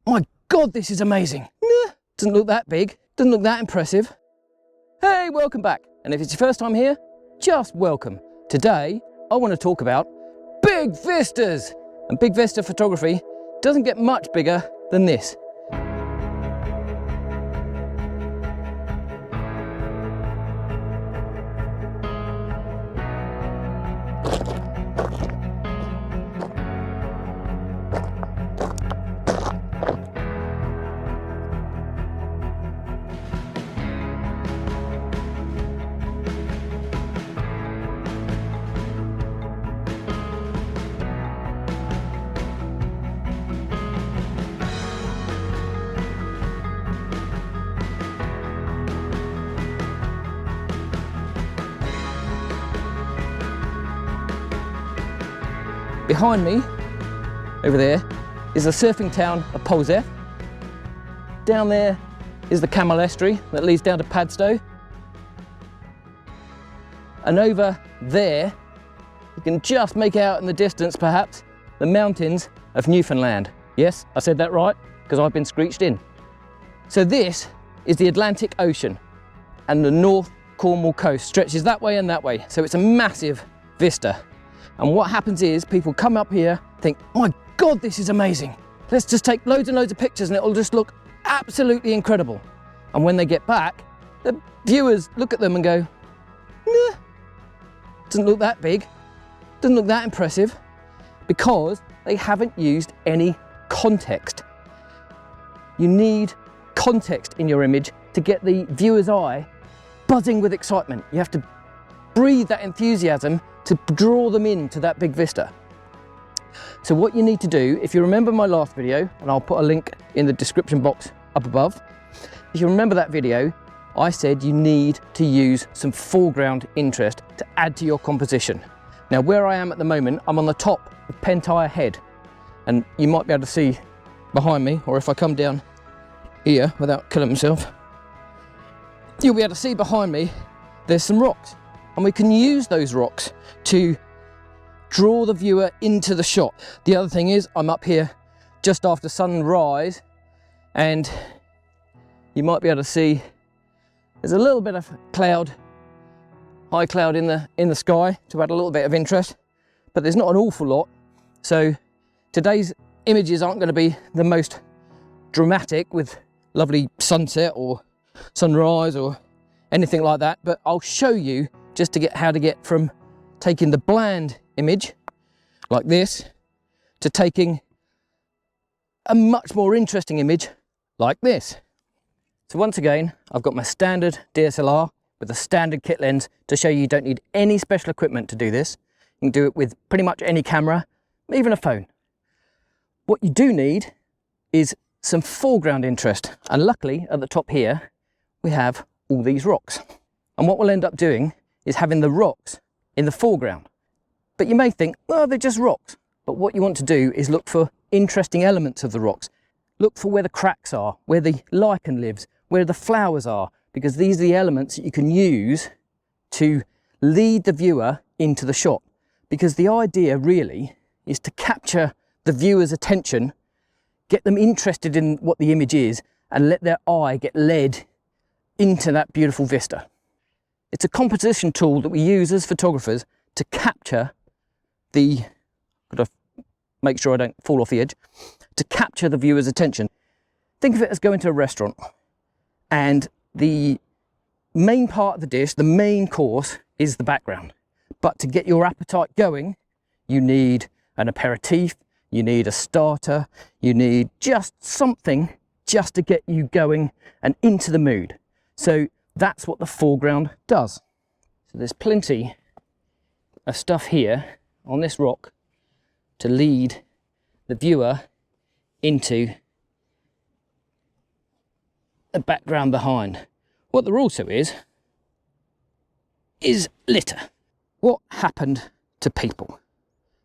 my God, this is amazing. Nah, doesn't look that big, doesn't look that impressive. Hey, welcome back. And if it's your first time here, just welcome. Today, I want to talk about big vistas. And big vista photography doesn't get much bigger than this. Behind me, over there, is the surfing town of Polzeath. Down there is the Camel Estuary that leads down to Padstow. And over there, you can just make out in the distance, perhaps, the mountains of Newfoundland. Yes, I said that right, because I've been screeched in. So this is the Atlantic Ocean, and the North Cornwall coast stretches that way and that way. So it's a massive vista. And what happens is people come up here, think, my God, this is amazing. Let's just take loads and loads of pictures and it'll just look absolutely incredible. And when they get back, the viewers look at them and go, nah, doesn't look that big, doesn't look that impressive, because they haven't used any context. You need context in your image to get the viewer's eye buzzing with excitement. You have to breathe that enthusiasm to draw them into that big vista. So what you need to do, if you remember my last video, and I'll put a link in the description box up above, if you remember that video, I said you need to use some foreground interest to add to your composition. Now where I am at the moment, I'm on the top of Pentire Head, and you might be able to see behind me, or if I come down here without killing myself, you'll be able to see behind me there's some rocks. And we can use those rocks to draw the viewer into the shot. The other thing is, I'm up here just after sunrise, and you might be able to see there's a little bit of cloud, high cloud in the sky to add a little bit of interest, but there's not an awful lot. So today's images aren't going to be the most dramatic with lovely sunset or sunrise or anything like that, but I'll show you just to get how to get from taking the bland image like this to taking a much more interesting image like this. So once again, I've got my standard DSLR with a standard kit lens to show you don't need any special equipment to do this. You can do it with pretty much any camera, even a phone. What you do need is some foreground interest, and luckily at the top here we have all these rocks. And what we'll end up doing is having the rocks in the foreground. But you may think, well, they're just rocks. But what you want to do is look for interesting elements of the rocks. Look for where the cracks are, where the lichen lives, where the flowers are, because these are the elements that you can use to lead the viewer into the shot. Because the idea really is to capture the viewer's attention, get them interested in what the image is, and let their eye get led into that beautiful vista. It's a composition tool that we use as photographers to capture gotta make sure I don't fall off the edge, to capture the viewer's attention. Think of it as going to a restaurant, and the main part of the dish, the main course, is the background. But to get your appetite going, you need an aperitif, you need a starter, you need just something just to get you going and into the mood. So that's what the foreground does. So there's plenty of stuff here on this rock to lead the viewer into the background behind. What there also is litter. What happened to people?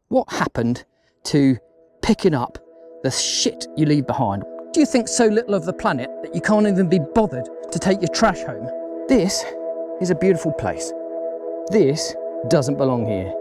What happened to picking up the shit you leave behind? Do you think so little of the planet that you can't even be bothered to take your trash home? This is a beautiful place. This doesn't belong here.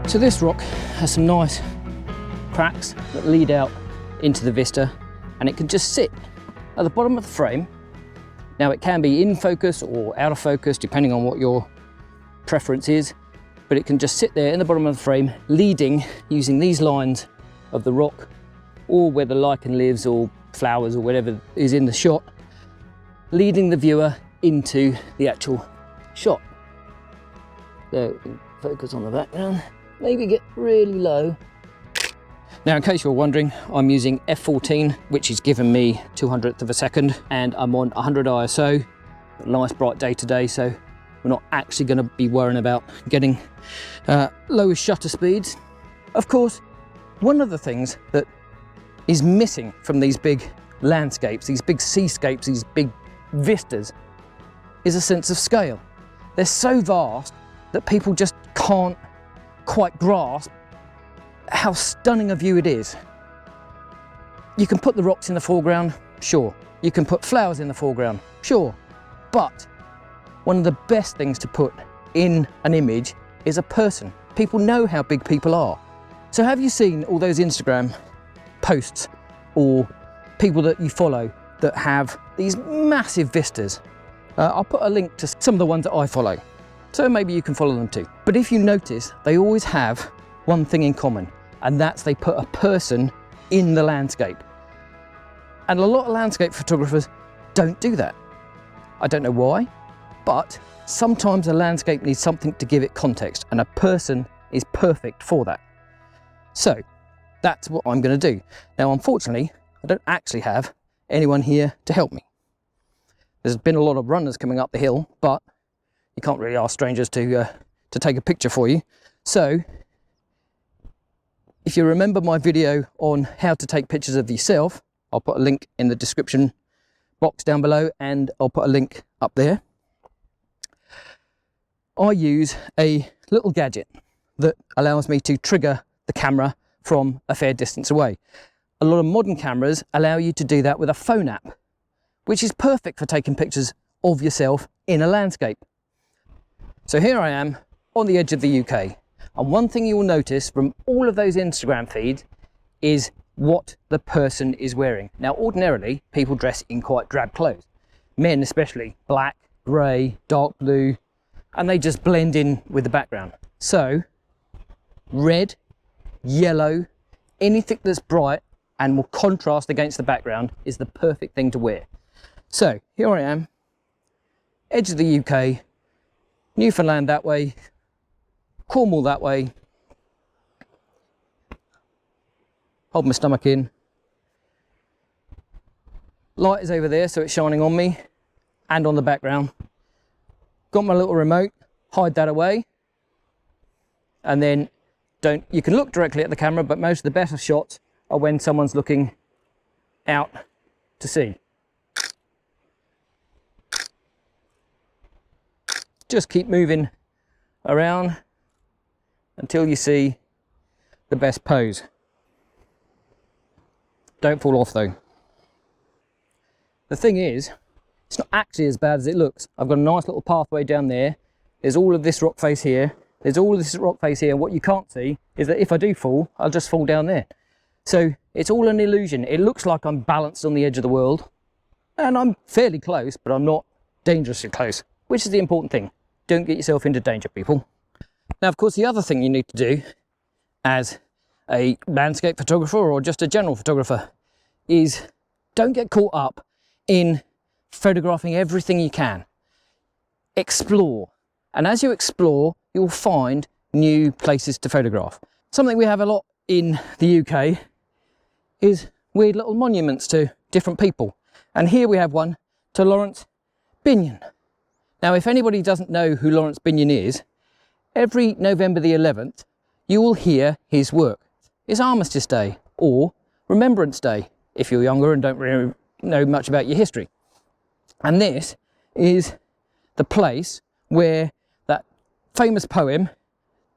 So this rock has some nice cracks that lead out into the vista, and it can just sit at the bottom of the frame. Now it can be in focus or out of focus depending on what your preference is, but it can just sit there in the bottom of the frame, leading using these lines of the rock, or where the lichen lives, or flowers, or whatever is in the shot, leading the viewer into the actual shot. So focus on the background, maybe get really low. Now, in case you're wondering, I'm using f14, which is giving me 200th of a second, and I'm on 100 ISO. A nice bright day today, so we're not actually going to be worrying about getting lowest shutter speeds. Of course, one of the things that is missing from these big landscapes, these big seascapes, these big vistas, is a sense of scale. They're so vast that people just can't quite grasp how stunning a view it is. You can put the rocks in the foreground, sure. You can put flowers in the foreground, sure. But one of the best things to put in an image is a person. People know how big people are. So have you seen all those Instagram posts or people that you follow that have these massive vistas? I'll put a link to some of the ones that I follow, so maybe you can follow them too. But if you notice, they always have one thing in common, and that's they put a person in the landscape. And a lot of landscape photographers don't do that. I don't know why, but sometimes a landscape needs something to give it context, and a person is perfect for that. So that's what I'm going to do. Now, unfortunately, I don't actually have anyone here to help me. There's been a lot of runners coming up the hill, but you can't really ask strangers to take a picture for you. So if you remember my video on how to take pictures of yourself, I'll put a link in the description box down below, and I'll put a link up there. I use a little gadget that allows me to trigger the camera from a fair distance away. A lot of modern cameras allow you to do that with a phone app, which is perfect for taking pictures of yourself in a landscape. So here I am on the edge of the UK. And one thing you will notice from all of those Instagram feeds is what the person is wearing. Now, ordinarily, people dress in quite drab clothes. Men especially, black, grey, dark blue, and they just blend in with the background. So, red, yellow, anything that's bright and will contrast against the background is the perfect thing to wear. So, here I am, edge of the UK, Newfoundland that way, Cornwall that way. Hold my stomach in. Light is over there, so it's shining on me and on the background. Got my little remote, hide that away. And then you can look directly at the camera, but most of the better shots are when someone's looking out to sea. Just keep moving around until you see the best pose. Don't fall off though. The thing is, it's not actually as bad as it looks. I've got a nice little pathway down there. There's all of this rock face here. There's all of this rock face here. What you can't see is that if I do fall, I'll just fall down there. So it's all an illusion. It looks like I'm balanced on the edge of the world, and I'm fairly close, but I'm not dangerously close, which is the important thing. Don't get yourself into danger, people. Now, of course, the other thing you need to do as a landscape photographer or just a general photographer is don't get caught up in photographing everything you can. Explore. And as you explore, you'll find new places to photograph. Something we have a lot in the UK is weird little monuments to different people. And here we have one to Lawrence Binyon. Now, if anybody doesn't know who Lawrence Binyon is, every November the 11th, you will hear his work. It's Armistice Day or Remembrance Day, if you're younger and don't really know much about your history. And this is the place where that famous poem,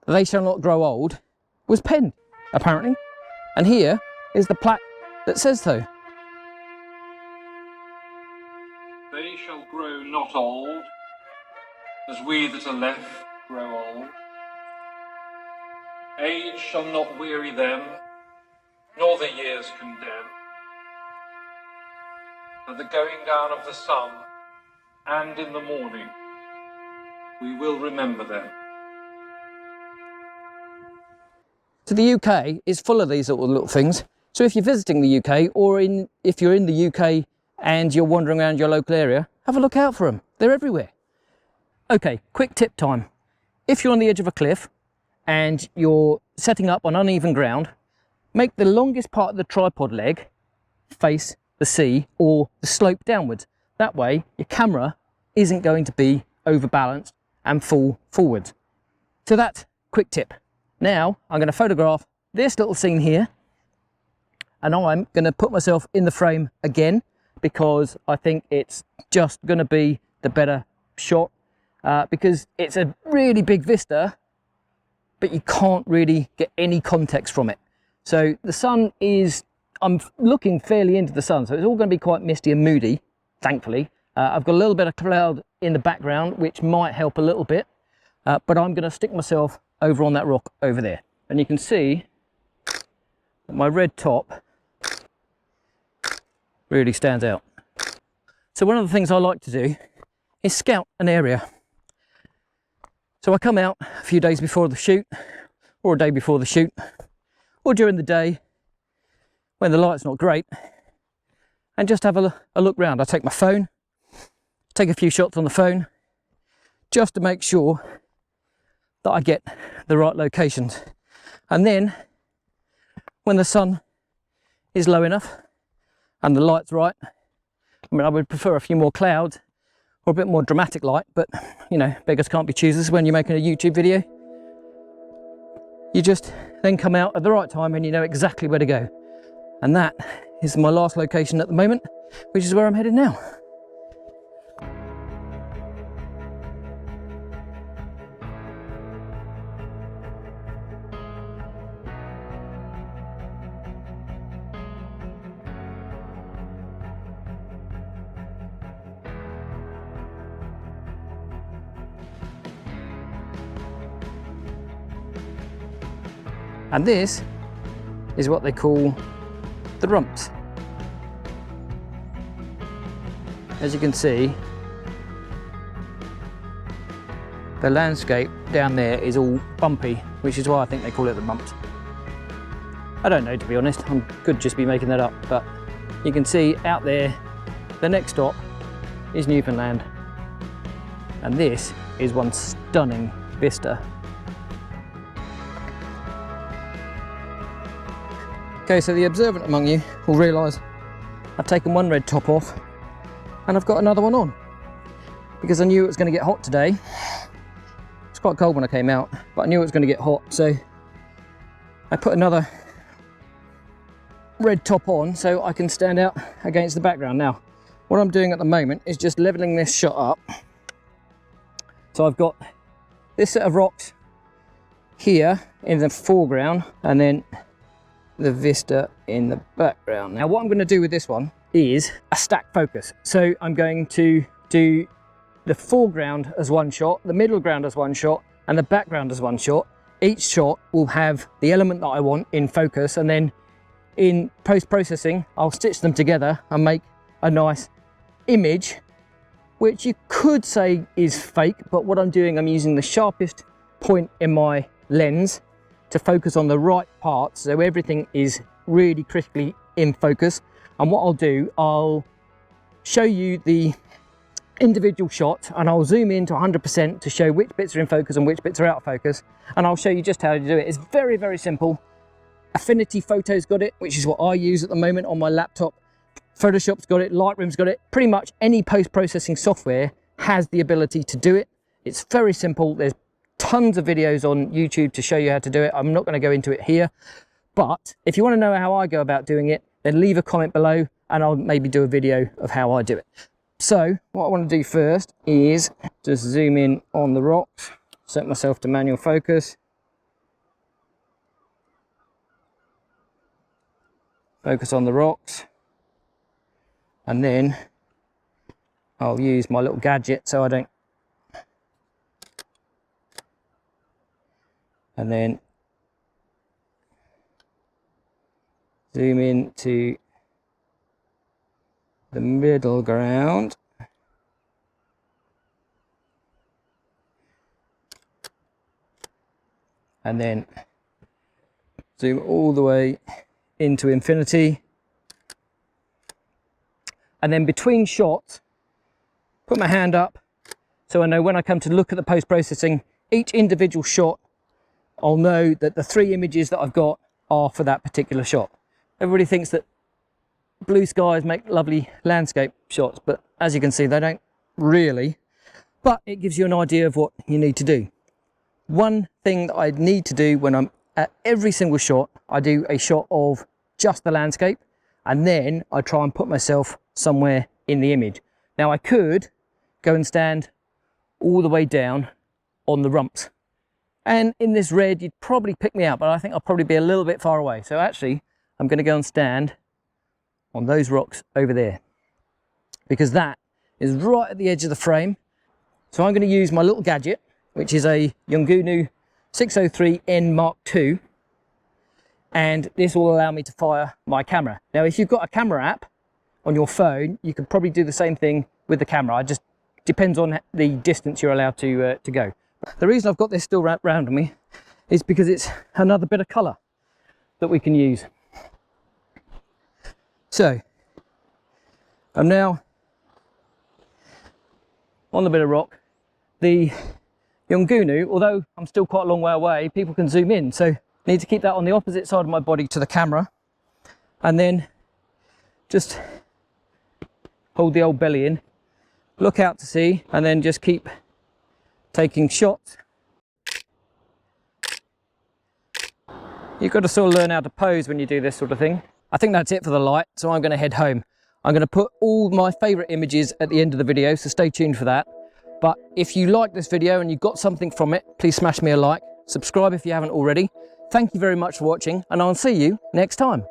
"They Shall Not Grow Old," was penned, apparently. And here is the plaque that says so. They shall grow not old, as we that are left grow old. Age shall not weary them, nor the years condemn. At the going down of the sun, and in the morning, we will remember them. So the UK is full of these little things. So if you're visiting the UK, or if you're in the UK and you're wandering around your local area, have a look out for them. They're everywhere. Okay, quick tip time. If you're on the edge of a cliff and you're setting up on uneven ground, make the longest part of the tripod leg face the sea or the slope downwards. That way your camera isn't going to be overbalanced and fall forwards. So that's quick tip. Now I'm going to photograph this little scene here, and I'm going to put myself in the frame again because I think it's just going to be the better shot, because it's a really big vista but you can't really get any context from it. So the sun is, I'm looking fairly into the sun, so it's all going to be quite misty and moody, thankfully. I've got a little bit of cloud in the background which might help a little bit, but I'm going to stick myself over on that rock over there, and you can see that my red top really stands out. So one of the things I like to do is scout an area. So I come out a few days before the shoot, or a day before the shoot, or during the day when the light's not great, and just have a look round. I take my phone, take a few shots on the phone, just to make sure that I get the right locations. And then when the sun is low enough and the light's right, I mean, I would prefer a few more clouds or a bit more dramatic light, but you know, beggars can't be choosers when you're making a YouTube video. You just then come out at the right time and you know exactly where to go. And that is my last location at the moment, which is where I'm headed now. And this is what they call the rumps. As you can see, the landscape down there is all bumpy, which is why I think they call it the rumps. I don't know, to be honest, I could just be making that up, but you can see out there, the next stop is Newfoundland. And this is one stunning vista. Okay, so the observant among you will realise I've taken one red top off and I've got another one on, because I knew it was going to get hot today. It's quite cold when I came out, but I knew it was going to get hot, so I put another red top on so I can stand out against the background. Now, what I'm doing at the moment is just levelling this shot up. So I've got this set of rocks here in the foreground, and then the vista in the background. Now what I'm going to do with this one is a stack focus. So I'm going to do the foreground as one shot, the middle ground as one shot, and the background as one shot. Each shot will have the element that I want in focus, and then in post-processing I'll stitch them together and make a nice image, which you could say is fake, but what I'm doing, I'm using the sharpest point in my lens to focus on the right parts, so everything is really critically in focus. And what I'll do, I'll show you the individual shot and I'll zoom in to 100% to show which bits are in focus and which bits are out of focus, and I'll show you just how to do it. It's very, very simple. Affinity Photo's got it, which is what I use at the moment on my laptop. Photoshop's got it, Lightroom's got it. Pretty much any post-processing software has the ability to do it. It's very simple. There's tons of videos on YouTube to show you how to do it. I'm not going to go into it here, but if you want to know how I go about doing it, then leave a comment below and I'll maybe do a video of how I do it. So what I want to do first is just zoom in on the rocks, set myself to manual focus, focus on the rocks, and then I'll use my little gadget so I don't, and then zoom in to the middle ground. And then zoom all the way into infinity. And then between shots, put my hand up so I know when I come to look at the post-processing, each individual shot, I'll know that the 3 images that I've got are for that particular shot. Everybody thinks that blue skies make lovely landscape shots, but as you can see, they don't really. But it gives you an idea of what you need to do. One thing that I need to do when I'm at every single shot, I do a shot of just the landscape, and then I try and put myself somewhere in the image. Now I could go and stand all the way down on the rumps, and in this red you'd probably pick me out, but I think I'll probably be a little bit far away. So actually I'm going to go and stand on those rocks over there, because that is right at the edge of the frame. So I'm going to use my little gadget, which is a Yongunu 603N Mark II, and this will allow me to fire my camera. Now if you've got a camera app on your phone, you can probably do the same thing with the camera. It just depends on the distance you're allowed to go. The reason I've got this still wrapped around me is because it's another bit of colour that we can use. So I'm now on the bit of rock. The Yongunu, although I'm still quite a long way away, people can zoom in, so I need to keep that on the opposite side of my body to the camera, and then just hold the old belly in, look out to sea, and then just keep taking shots. You've got to sort of learn how to pose when you do this sort of thing. I think that's it for the light, so I'm going to head home. I'm going to put all my favourite images at the end of the video, so stay tuned for that. But if you like this video and you got something from it, please smash me a like, subscribe if you haven't already. Thank you very much for watching, and I'll see you next time.